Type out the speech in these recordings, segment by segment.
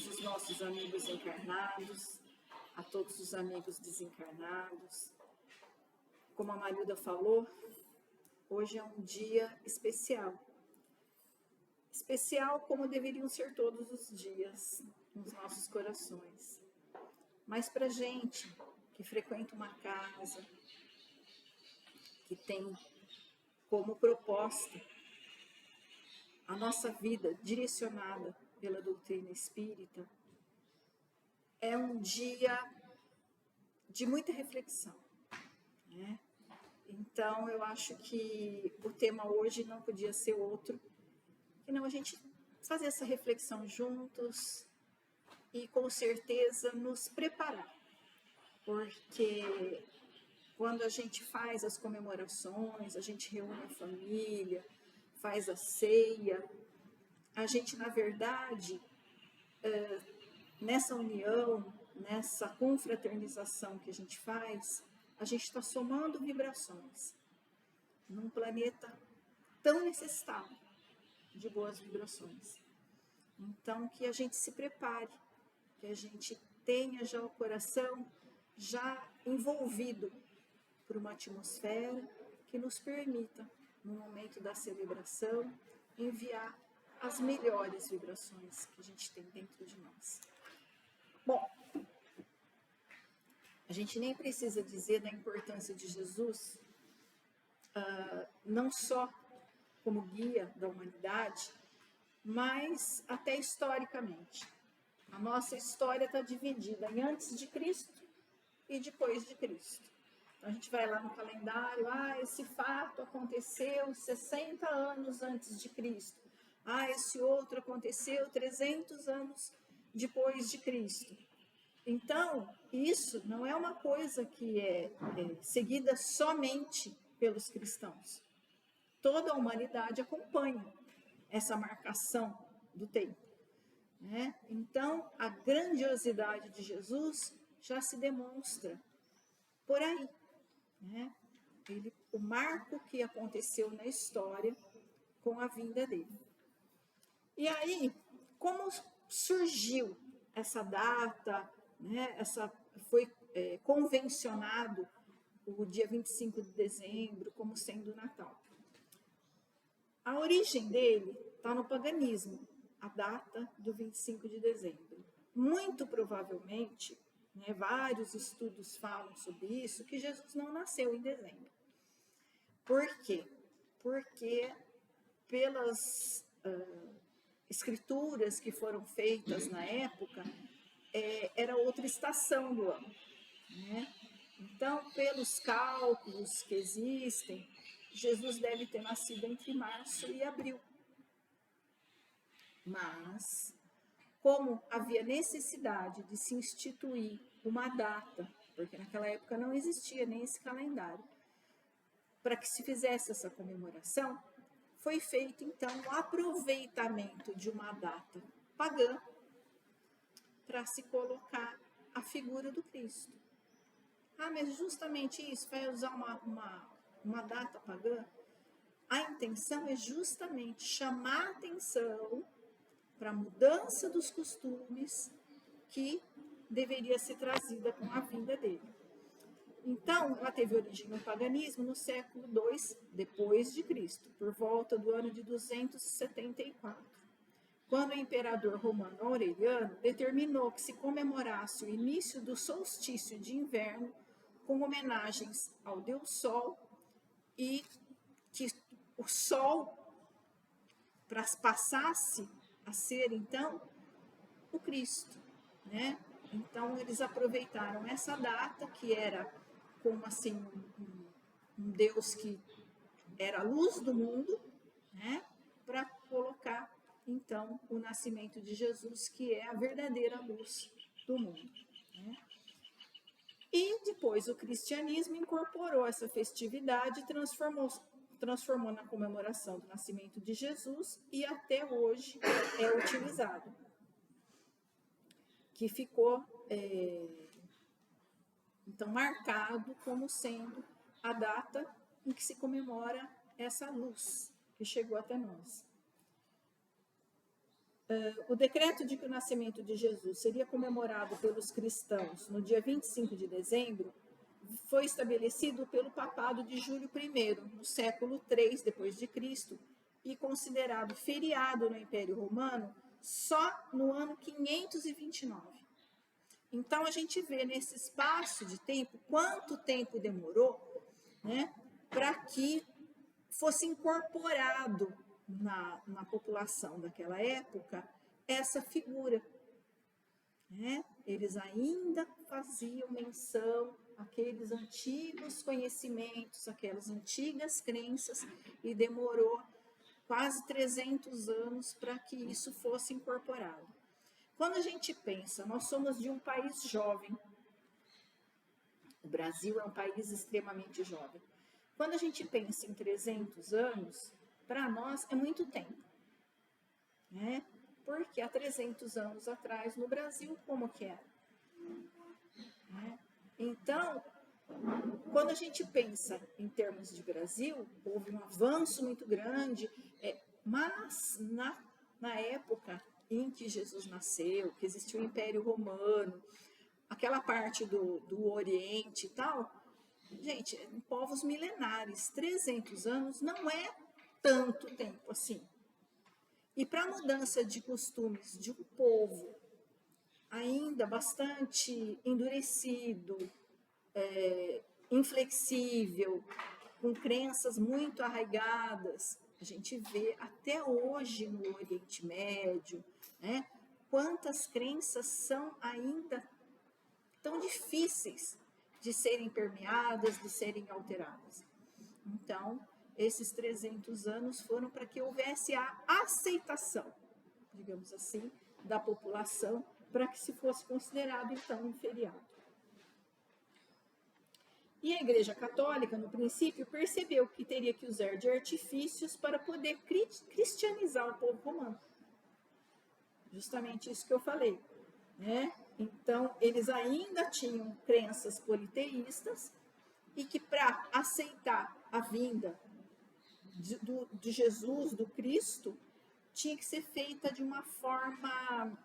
todos os nossos amigos encarnados, a todos os amigos desencarnados. Como a Marilda falou, hoje é um dia especial. Especial como deveriam ser todos os dias nos nossos corações. Mas para gente que frequenta uma casa, que tem como proposta a nossa vida direcionada pela doutrina espírita, é um dia de muita reflexão, né? Então, eu acho que o tema hoje não podia ser outro, que não a gente fazer essa reflexão juntos e, com certeza, nos preparar. Porque quando a gente faz as comemorações, a gente reúne a família, faz a ceia, a gente, na verdade, nessa união, nessa confraternização que a gente faz, a gente está somando vibrações num planeta tão necessitado de boas vibrações. Então, que a gente se prepare, que a gente tenha já o coração já envolvido por uma atmosfera que nos permita, no momento da celebração, enviar as melhores vibrações que a gente tem dentro de nós. Bom, a gente nem precisa dizer da importância de Jesus, não só como guia da humanidade, mas até historicamente. A nossa história está dividida em antes de Cristo e depois de Cristo. Então, a gente vai lá no calendário, esse fato aconteceu 60 anos antes de Cristo. Esse outro aconteceu 300 anos depois de Cristo. Então, isso não é uma coisa que é seguida somente pelos cristãos. Toda a humanidade acompanha essa marcação do tempo, né? Então, a grandiosidade de Jesus já se demonstra por aí, né? O marco que aconteceu na história com a vinda dele. E aí, como surgiu essa data, né? Foi convencionado o dia 25 de dezembro como sendo o Natal. A origem dele está no paganismo, a data do 25 de dezembro. Muito provavelmente, né, vários estudos falam sobre isso, que Jesus não nasceu em dezembro. Por quê? Porque pelas escrituras que foram feitas na época, era outra estação do ano, né? Então, pelos cálculos que existem, Jesus deve ter nascido entre março e abril. Mas, como havia necessidade de se instituir uma data, porque naquela época não existia nem esse calendário, para que se fizesse essa comemoração, foi feito então o aproveitamento de uma data pagã para se colocar a figura do Cristo. Mas justamente isso, vai usar uma data pagã? A intenção é justamente chamar a atenção para a mudança dos costumes que deveria ser trazida com a vinda dele. Então, ela teve origem no paganismo no século II depois de Cristo, por volta do ano de 274, quando o imperador romano Aureliano determinou que se comemorasse o início do solstício de inverno com homenagens ao Deus Sol e que o Sol passasse a ser, então, o Cristo, né? Então, eles aproveitaram essa data, que era como assim, um Deus que era a luz do mundo, né? Para colocar, então, o nascimento de Jesus, que é a verdadeira luz do mundo, né? E depois o cristianismo incorporou essa festividade e transformou na comemoração do nascimento de Jesus e até hoje é utilizado. Que ficou, então, marcado como sendo a data em que se comemora essa luz que chegou até nós. O decreto de que o nascimento de Jesus seria comemorado pelos cristãos no dia 25 de dezembro foi estabelecido pelo papado de Júlio I, no século III depois de Cristo, e considerado feriado no Império Romano só no ano 529. Então a gente vê nesse espaço de tempo quanto tempo demorou, né, para que fosse incorporado na população daquela época essa figura. Né? Eles ainda faziam menção àqueles antigos conhecimentos, aquelas antigas crenças, e demorou quase 300 anos para que isso fosse incorporado. Quando a gente pensa, nós somos de um país jovem, o Brasil é um país extremamente jovem. Quando a gente pensa em 300 anos, para nós é muito tempo, né? Porque há 300 anos atrás, no Brasil, como que era? Né? Então, quando a gente pensa em termos de Brasil, houve um avanço muito grande, mas na época em que Jesus nasceu, que existiu o Império Romano, aquela parte do Oriente e tal, gente, povos milenares, 300 anos não é tanto tempo assim. E para a mudança de costumes de um povo ainda bastante endurecido, inflexível, com crenças muito arraigadas, a gente vê até hoje no Oriente Médio, né, quantas crenças são ainda tão difíceis de serem permeadas, de serem alteradas. Então, esses 300 anos foram para que houvesse a aceitação, digamos assim, da população, para que se fosse considerado, então, um feriado. E a Igreja Católica, no princípio, percebeu que teria que usar de artifícios para poder cristianizar o povo romano. Justamente isso que eu falei, né? Então, eles ainda tinham crenças politeístas e que para aceitar a vinda de Jesus, do Cristo, tinha que ser feita de uma forma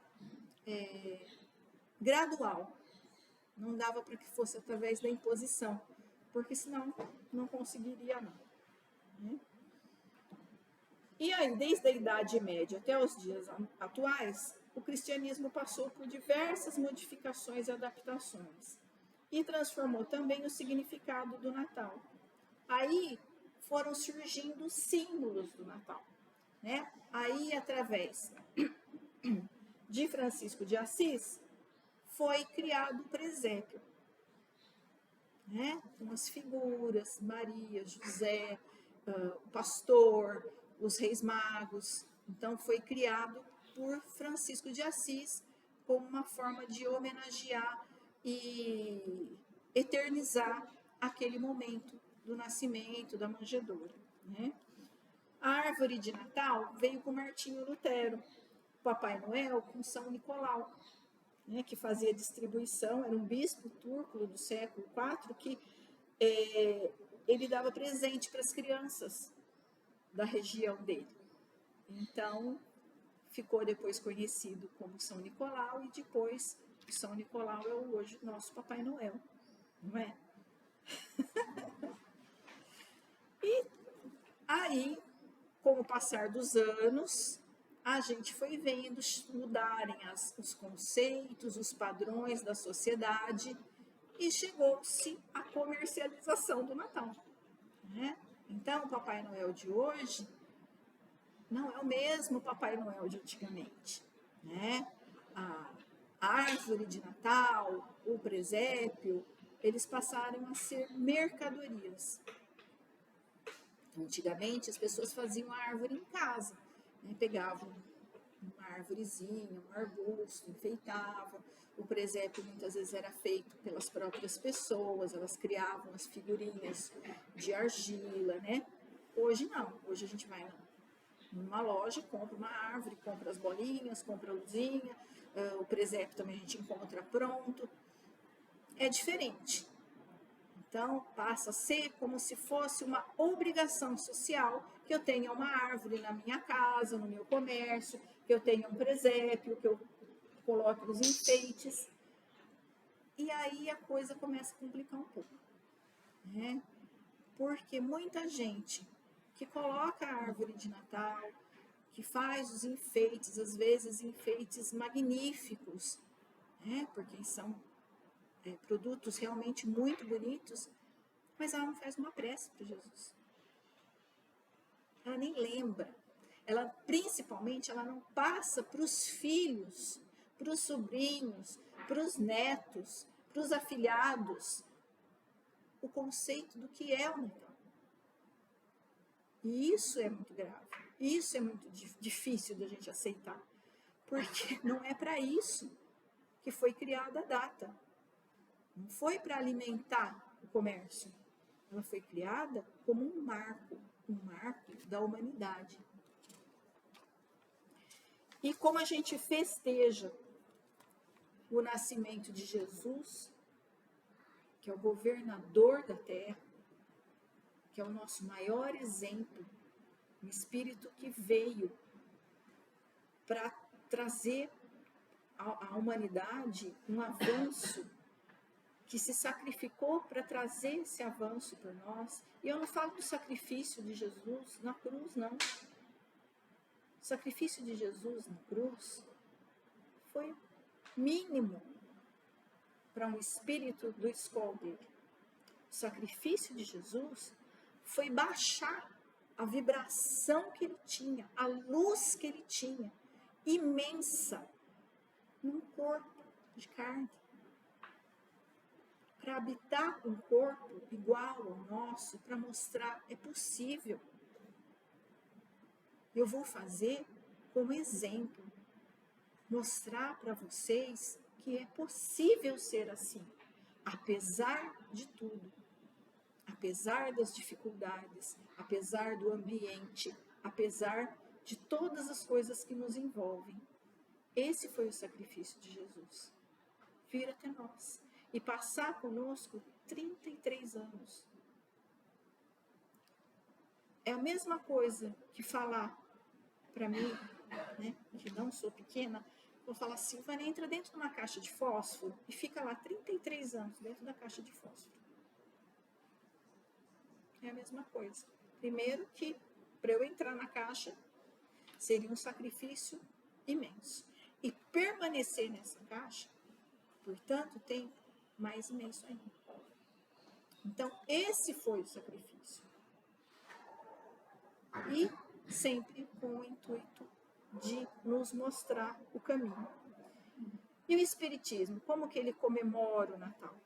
gradual. Não dava para que fosse através da imposição, porque senão não conseguiria não. Né? E aí, desde a Idade Média até os dias atuais, o cristianismo passou por diversas modificações e adaptações e transformou também o significado do Natal. Aí foram surgindo símbolos do Natal. Né? Aí, através de Francisco de Assis, foi criado o presépio. Né? Com as figuras, Maria, José, o pastor, os reis magos. Então, foi criado por Francisco de Assis como uma forma de homenagear e eternizar aquele momento do nascimento, da manjedoura. Né? A árvore de Natal veio com Martinho Lutero, Papai Noel com São Nicolau, né, que fazia distribuição, era um bispo turco do século IV, que ele dava presente para as crianças da região dele. Então, ficou depois conhecido como São Nicolau, e depois São Nicolau é hoje o nosso Papai Noel, não é? E aí, com o passar dos anos, a gente foi vendo mudarem os conceitos, os padrões da sociedade, e chegou-se à comercialização do Natal. Né? Então, o Papai Noel de hoje não é o mesmo Papai Noel de antigamente. Né? A árvore de Natal, o presépio, eles passaram a ser mercadorias. Antigamente, as pessoas faziam a árvore em casa, né? Pegavam uma árvorezinha, um arbusto, enfeitavam. O presépio muitas vezes era feito pelas próprias pessoas, elas criavam as figurinhas de argila, né? Hoje não, hoje a gente vai numa loja, compra uma árvore, compra as bolinhas, compra a luzinha, o presépio também a gente encontra pronto. É diferente. Então, passa a ser como se fosse uma obrigação social que eu tenha uma árvore na minha casa, no meu comércio, que eu tenha um presépio, que eu coloque os enfeites. E aí a coisa começa a complicar um pouco, né? Porque muita gente que coloca a árvore de Natal, que faz os enfeites, às vezes enfeites magníficos, né? Porque são produtos realmente muito bonitos, mas ela não faz uma prece para Jesus. Ela nem lembra. Ela, principalmente, ela não passa para os filhos, para os sobrinhos, para os netos, para os afilhados, o conceito do que é o Natal. E isso é muito grave. Isso é muito difícil da gente aceitar. Porque não é para isso que foi criada a data. Não foi para alimentar o comércio. Ela foi criada como um marco da humanidade. E como a gente festeja o nascimento de Jesus, que é o governador da terra, que é o nosso maior exemplo, um espírito que veio para trazer à humanidade um avanço, que se sacrificou para trazer esse avanço para nós. E eu não falo do sacrifício de Jesus na cruz, não. O sacrifício de Jesus na cruz foi mínimo para um espírito do escol dele. O sacrifício de Jesus foi baixar a vibração que ele tinha, a luz que ele tinha, imensa, num corpo de carne. Para habitar um corpo igual ao nosso, para mostrar, é possível. Eu vou fazer como exemplo, mostrar para vocês que é possível ser assim, apesar de tudo, apesar das dificuldades, apesar do ambiente, apesar de todas as coisas que nos envolvem. Esse foi o sacrifício de Jesus. Vir até nós e passar conosco 33 anos. É a mesma coisa que falar para mim, né, que não sou pequena, vou falar, Silvana, entra dentro de uma caixa de fósforo e fica lá 33 anos dentro da caixa de fósforo. É a mesma coisa. Primeiro que, para eu entrar na caixa, seria um sacrifício imenso. E permanecer nessa caixa, por tanto tempo, mais imenso ainda. Então, esse foi o sacrifício. E sempre com o intuito de nos mostrar o caminho. E o Espiritismo, como que ele comemora o Natal?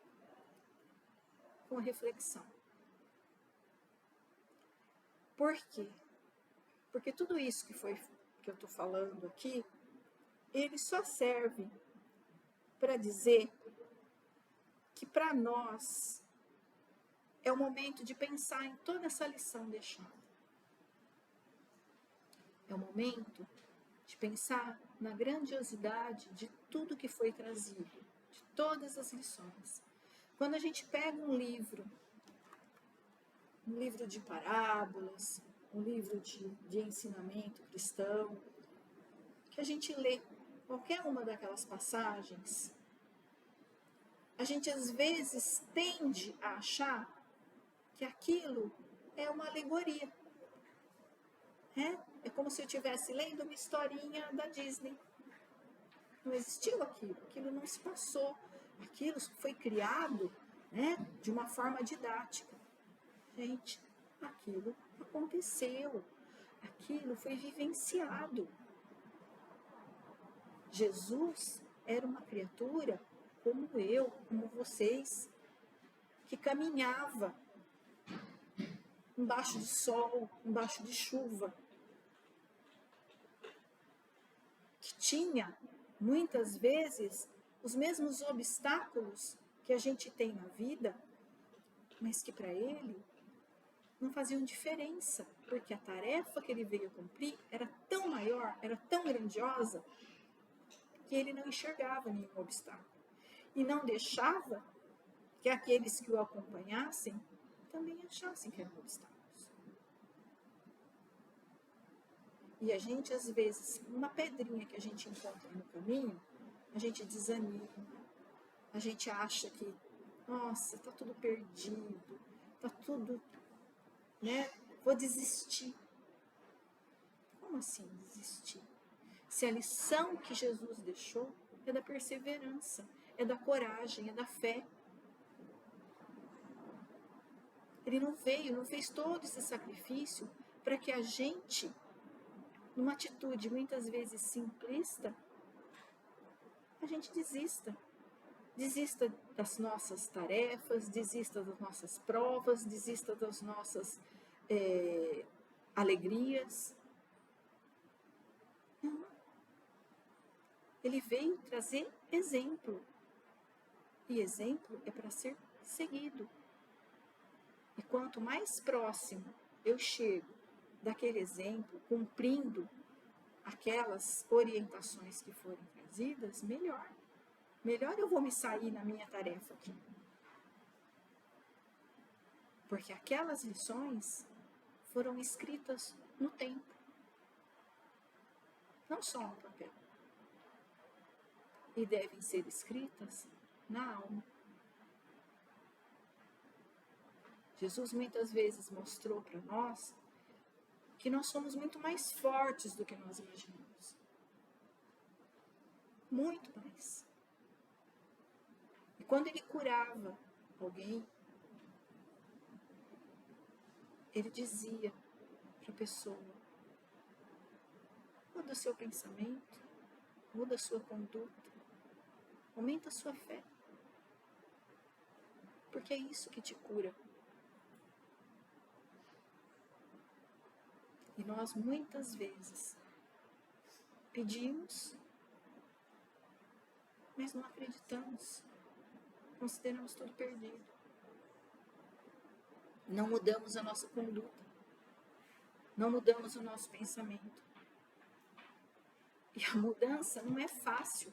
Com reflexão. Por quê? Porque tudo isso que eu estou falando aqui, ele só serve para dizer que para nós é o momento de pensar em toda essa lição deixada. É o momento de pensar na grandiosidade de tudo que foi trazido, de todas as lições. Quando a gente pega um livro de parábolas, um livro de ensinamento cristão, que a gente lê qualquer uma daquelas passagens, a gente às vezes tende a achar que aquilo é uma alegoria. É como se eu estivesse lendo uma historinha da Disney. Não existiu aquilo não se passou. Aquilo foi criado, né, de uma forma didática. Gente, aquilo aconteceu. Aquilo foi vivenciado. Jesus era uma criatura como eu, como vocês, que caminhava embaixo de sol, embaixo de chuva, que tinha, muitas vezes, os mesmos obstáculos que a gente tem na vida, mas que para ele não faziam diferença, porque a tarefa que ele veio cumprir era tão maior, era tão grandiosa, que ele não enxergava nenhum obstáculo. E não deixava que aqueles que o acompanhassem também achassem que eram obstáculos. E a gente, às vezes, uma pedrinha que a gente encontra no caminho, a gente desanima, a gente acha que, nossa, tá tudo perdido, tá tudo, né? Vou desistir. Como assim desistir? Se a lição que Jesus deixou é da perseverança, é da coragem, é da fé. Ele não veio, não fez todo esse sacrifício para que a gente, numa atitude muitas vezes simplista, a gente desista. Desista das nossas tarefas, desista das nossas provas, desista das nossas alegrias. Não. Ele veio trazer exemplo. E exemplo é para ser seguido. E quanto mais próximo eu chego daquele exemplo, cumprindo aquelas orientações que forem trazidas, melhor. Melhor eu vou me sair na minha tarefa aqui. Porque aquelas lições foram escritas no tempo. Não só no papel. E devem ser escritas na alma. Jesus muitas vezes mostrou para nós que nós somos muito mais fortes do que nós imaginamos. Muito mais. E quando ele curava alguém, ele dizia para a pessoa: muda o seu pensamento, muda a sua conduta, aumenta a sua fé. Porque é isso que te cura. E nós muitas vezes pedimos, mas não acreditamos. Consideramos tudo perdido. Não mudamos a nossa conduta. Não mudamos o nosso pensamento. E a mudança não é fácil.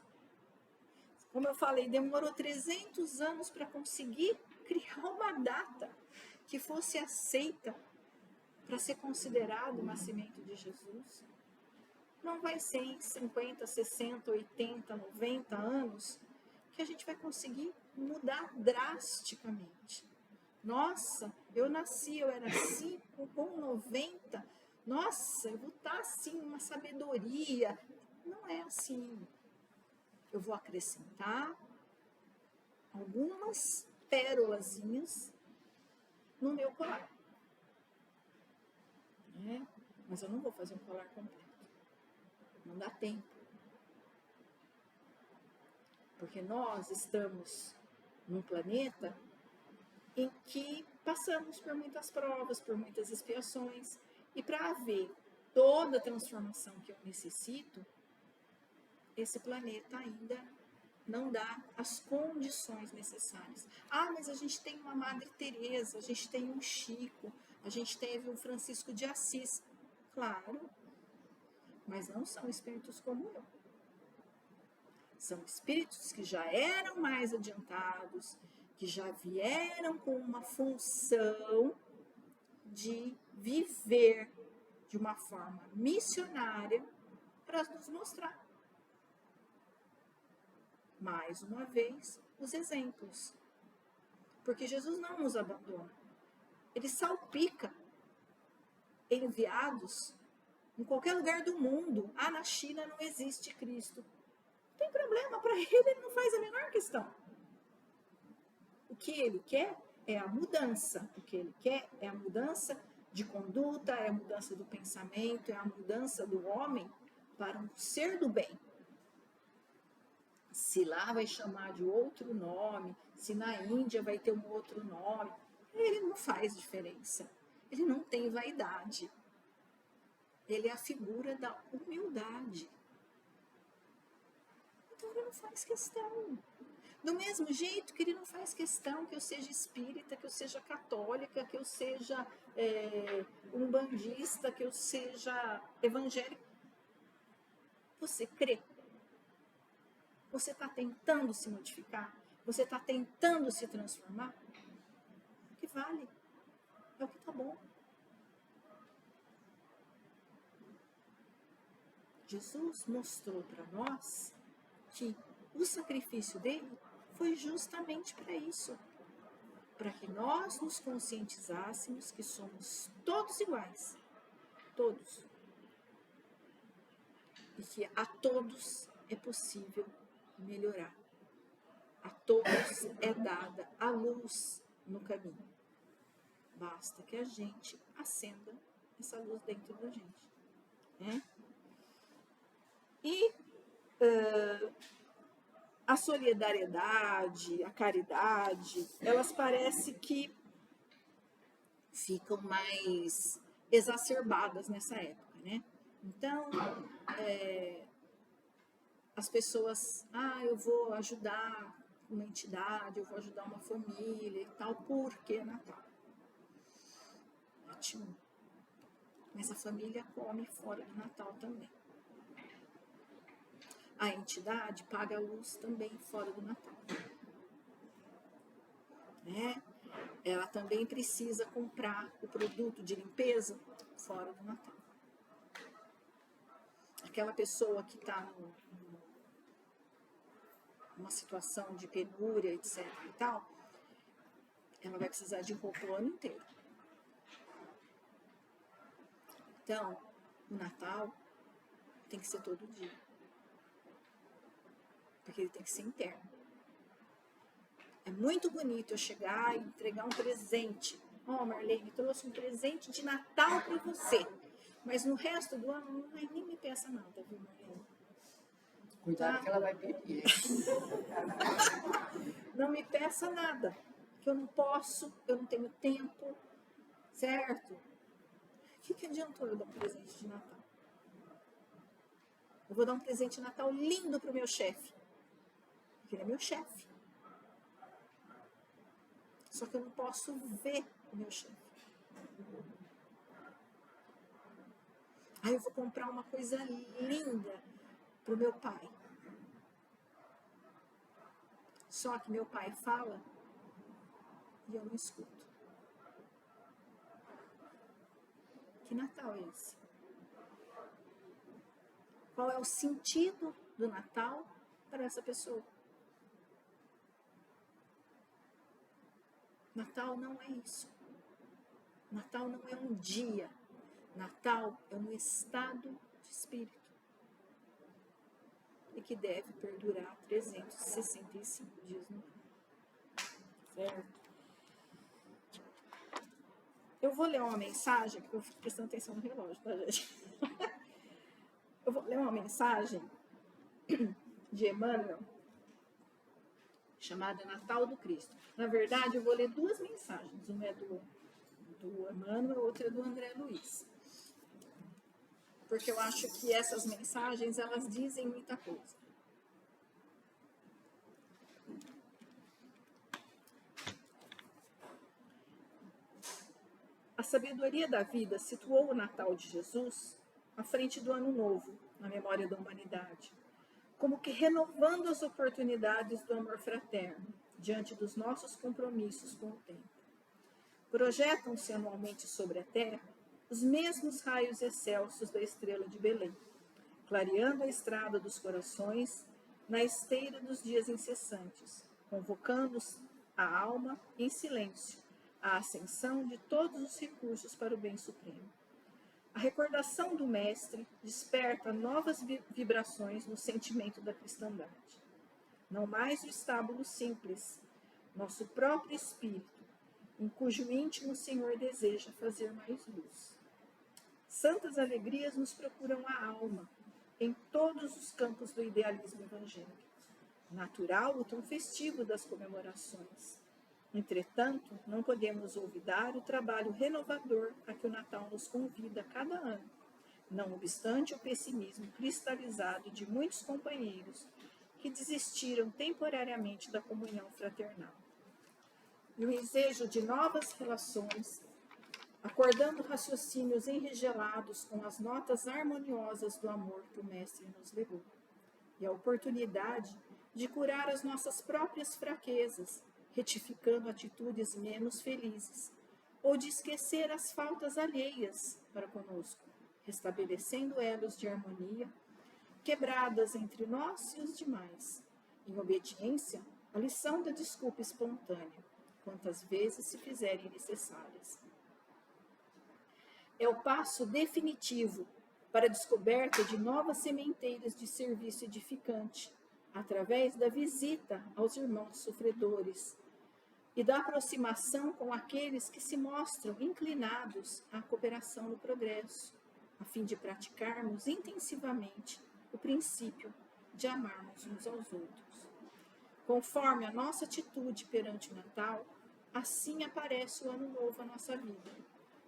Como eu falei, demorou 300 anos para conseguir criar uma data que fosse aceita para ser considerado o nascimento de Jesus. Não vai ser em 50, 60, 80, 90 anos que a gente vai conseguir mudar drasticamente. Nossa, eu era assim, com 90, nossa, eu vou estar assim, uma sabedoria. Não é assim. Eu vou acrescentar algumas pérolazinhas no meu colar. Mas eu não vou fazer um colar completo. Não dá tempo. Porque nós estamos num planeta em que passamos por muitas provas, por muitas expiações. E para haver toda a transformação que eu necessito, esse planeta ainda não dá as condições necessárias. Ah, mas a gente tem uma Madre Teresa, a gente tem um Chico, a gente teve um Francisco de Assis. Claro, mas não são espíritos como eu. São espíritos que já eram mais adiantados, que já vieram com uma função de viver de uma forma missionária para nos mostrar. Mais uma vez, os exemplos. Porque Jesus não nos abandona. Ele salpica enviados em qualquer lugar do mundo. Ah, na China não existe Cristo. Não tem problema, para ele não faz a menor questão. O que ele quer é a mudança. O que ele quer é a mudança de conduta, é a mudança do pensamento, é a mudança do homem para um ser do bem. Se lá vai chamar de outro nome, se na Índia vai ter um outro nome, ele não faz diferença. Ele não tem vaidade. Ele é a figura da humildade. Então ele não faz questão. Do mesmo jeito que ele não faz questão que eu seja espírita, que eu seja católica, que eu seja umbandista, que eu seja evangélica. Você crê? Você está tentando se modificar? Você está tentando se transformar? O que vale? É o que está bom. Jesus mostrou para nós que o sacrifício dele foi justamente para isso, para que nós nos conscientizássemos que somos todos iguais, todos, e que a todos é possível melhorar, a todos é dada a luz no caminho, basta que a gente acenda essa luz dentro da gente, né? E a solidariedade, a caridade, elas parecem que ficam mais exacerbadas nessa época, né? Então, as pessoas, eu vou ajudar uma entidade, eu vou ajudar uma família e tal, porque é Natal. Ótimo. Mas a família come fora do Natal também. A entidade paga a luz também fora do Natal. Né? Ela também precisa comprar o produto de limpeza fora do Natal. Aquela pessoa que está numa situação de penúria, etc. e tal, ela vai precisar de roupa o ano inteiro. Então, o Natal tem que ser todo dia. Porque ele tem que ser interno. É muito bonito eu chegar e entregar um presente. Marlene, trouxe um presente de Natal para você. Mas no resto do ano, nem me peça nada, viu, Marlene? Cuidado que ela vai pedir. Não me peça nada, que eu não posso, eu não tenho tempo, certo? O que adiantou eu dar um presente de Natal? Eu vou dar um presente de Natal lindo para o meu chefe, porque ele é meu chefe. Só que eu não posso ver o meu chefe. Aí eu vou comprar uma coisa linda para o meu pai. Só que meu pai fala e eu não escuto. Que Natal é esse? Qual é o sentido do Natal para essa pessoa? Natal não é isso. Natal não é um dia. Natal é um estado de espírito. E que deve perdurar 365 dias no ano. Certo? Eu vou ler uma mensagem, que eu fico prestando atenção no relógio, tá, gente? Eu vou ler uma mensagem de Emmanuel, chamada Natal do Cristo. Na verdade, eu vou ler duas mensagens. Uma é do Emmanuel, outra é do André Luiz. Porque eu acho que essas mensagens, elas dizem muita coisa. A sabedoria da vida situou o Natal de Jesus à frente do Ano Novo, na memória da humanidade, como que renovando as oportunidades do amor fraterno, diante dos nossos compromissos com o tempo. Projetam-se anualmente sobre a Terra os mesmos raios excelsos da estrela de Belém, clareando a estrada dos corações na esteira dos dias incessantes, convocando a alma em silêncio à ascensão de todos os recursos para o bem supremo. A recordação do Mestre desperta novas vibrações no sentimento da cristandade. Não mais o estábulo simples, nosso próprio espírito, em cujo íntimo o Senhor deseja fazer mais luz. Santas alegrias nos procuram a alma, em todos os campos do idealismo evangélico. Natural o tom festivo das comemorações. Entretanto, não podemos olvidar o trabalho renovador a que o Natal nos convida cada ano, não obstante o pessimismo cristalizado de muitos companheiros que desistiram temporariamente da comunhão fraternal. E o desejo de novas relações, acordando raciocínios enregelados com as notas harmoniosas do amor que o Mestre nos legou, e a oportunidade de curar as nossas próprias fraquezas, retificando atitudes menos felizes, ou de esquecer as faltas alheias para conosco, restabelecendo elos de harmonia quebradas entre nós e os demais. Em obediência, a lição da desculpa espontânea, quantas vezes se fizerem necessárias. É o passo definitivo para a descoberta de novas sementeiras de serviço edificante, através da visita aos irmãos sofredores e da aproximação com aqueles que se mostram inclinados à cooperação no progresso, a fim de praticarmos intensivamente o princípio de amarmos uns aos outros. Conforme a nossa atitude perante o Natal, assim aparece o Ano Novo à nossa vida.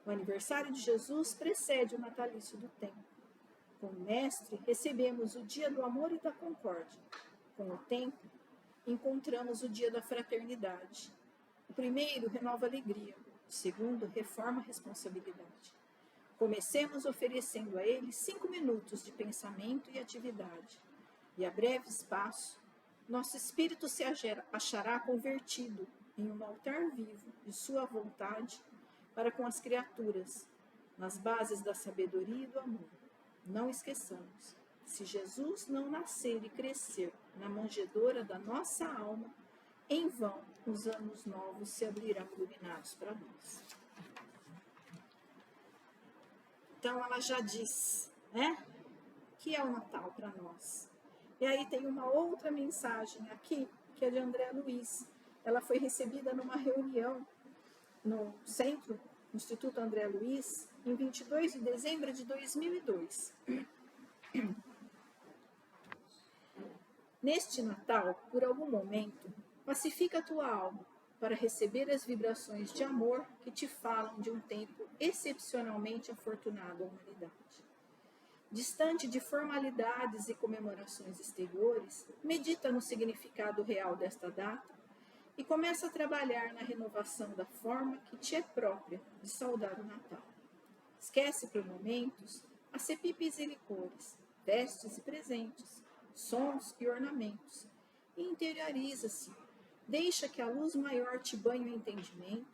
O aniversário de Jesus precede o natalício do tempo. Com o Mestre, recebemos o dia do amor e da concórdia. Com o tempo, encontramos o dia da fraternidade. O primeiro renova a alegria, o segundo reforma a responsabilidade. Comecemos oferecendo a ele 5 minutos de pensamento e atividade. E a breve espaço, nosso espírito se achará convertido em um altar vivo de sua vontade para com as criaturas, nas bases da sabedoria e do amor. Não esqueçamos, se Jesus não nascer e crescer na manjedoura da nossa alma, em vão os anos novos se abrirão iluminados para nós. Então ela já diz, né, que é o Natal para nós. E aí tem uma outra mensagem aqui, que é de André Luiz. Ela foi recebida numa reunião no Centro Instituto André Luiz, em 22 de dezembro de 2002. Neste Natal, por algum momento, pacifica a tua alma para receber as vibrações de amor que te falam de um tempo excepcionalmente afortunado à humanidade. Distante de formalidades e comemorações exteriores, medita no significado real desta data e começa a trabalhar na renovação da forma que te é própria de saudar o Natal. Esquece por momentos as cepipes e licores, vestes e presentes, sons e ornamentos, e interioriza-se. Deixa que a luz maior te banhe o entendimento,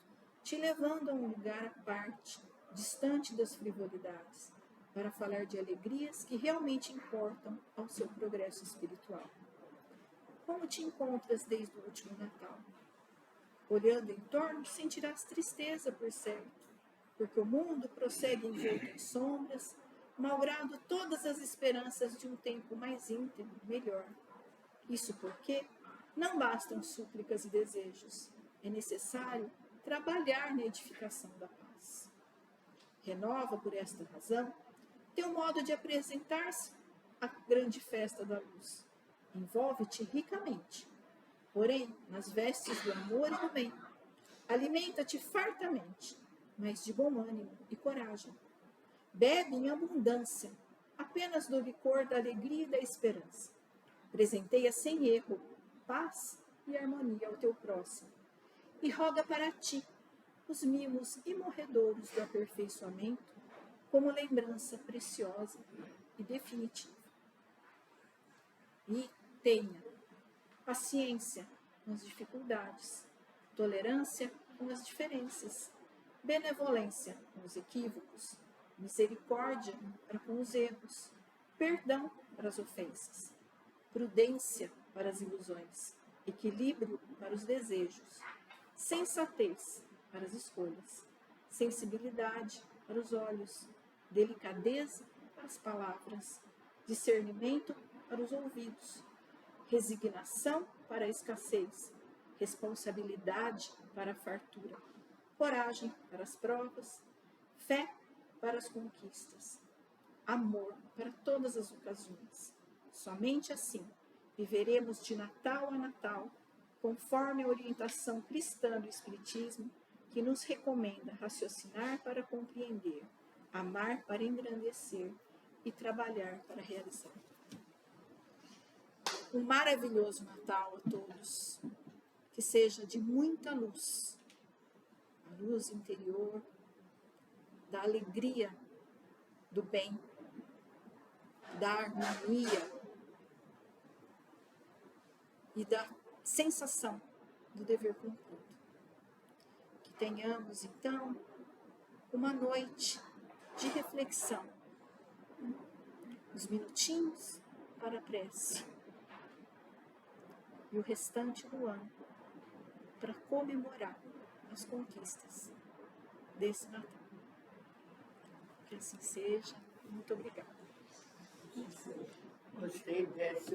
te levando a um lugar à parte, distante das frivolidades, para falar de alegrias que realmente importam ao seu progresso espiritual. Como te encontras desde o último Natal? Olhando em torno, sentirás tristeza, por certo, porque o mundo prossegue envolto em sombras, malgrado todas as esperanças de um tempo mais íntegro, melhor. Isso porque não bastam súplicas e desejos, é necessário trabalhar na edificação da paz. Renova, por esta razão, teu modo de apresentar-se à grande festa da luz. Envolve-te ricamente, porém, nas vestes do amor e do bem. Alimenta-te fartamente, mas de bom ânimo e coragem. Bebe em abundância, apenas do licor da alegria e da esperança. Presenteia sem erro, paz e harmonia ao teu próximo. E roga para ti os mimos imorredouros do aperfeiçoamento como lembrança preciosa e definitiva. E tenha paciência com as dificuldades, tolerância com as diferenças, benevolência com os equívocos, misericórdia para com os erros, perdão para as ofensas, prudência para as ilusões, equilíbrio para os desejos, sensatez para as escolhas, sensibilidade para os olhos, delicadeza para as palavras, discernimento para os ouvidos, resignação para a escassez, responsabilidade para a fartura, coragem para as provas, fé para as conquistas, amor para todas as ocasiões. Somente assim viveremos de Natal a Natal, conforme a orientação cristã do Espiritismo, que nos recomenda raciocinar para compreender, amar para engrandecer e trabalhar para realizar. Um maravilhoso Natal a todos, que seja de muita luz, a luz interior, da alegria, do bem, da harmonia e da sensação do dever cumprido. Que tenhamos, então, uma noite de reflexão, uns minutinhos para a prece. E o restante do ano para comemorar as conquistas desse Natal. Que assim seja. Muito obrigada. Gostei desse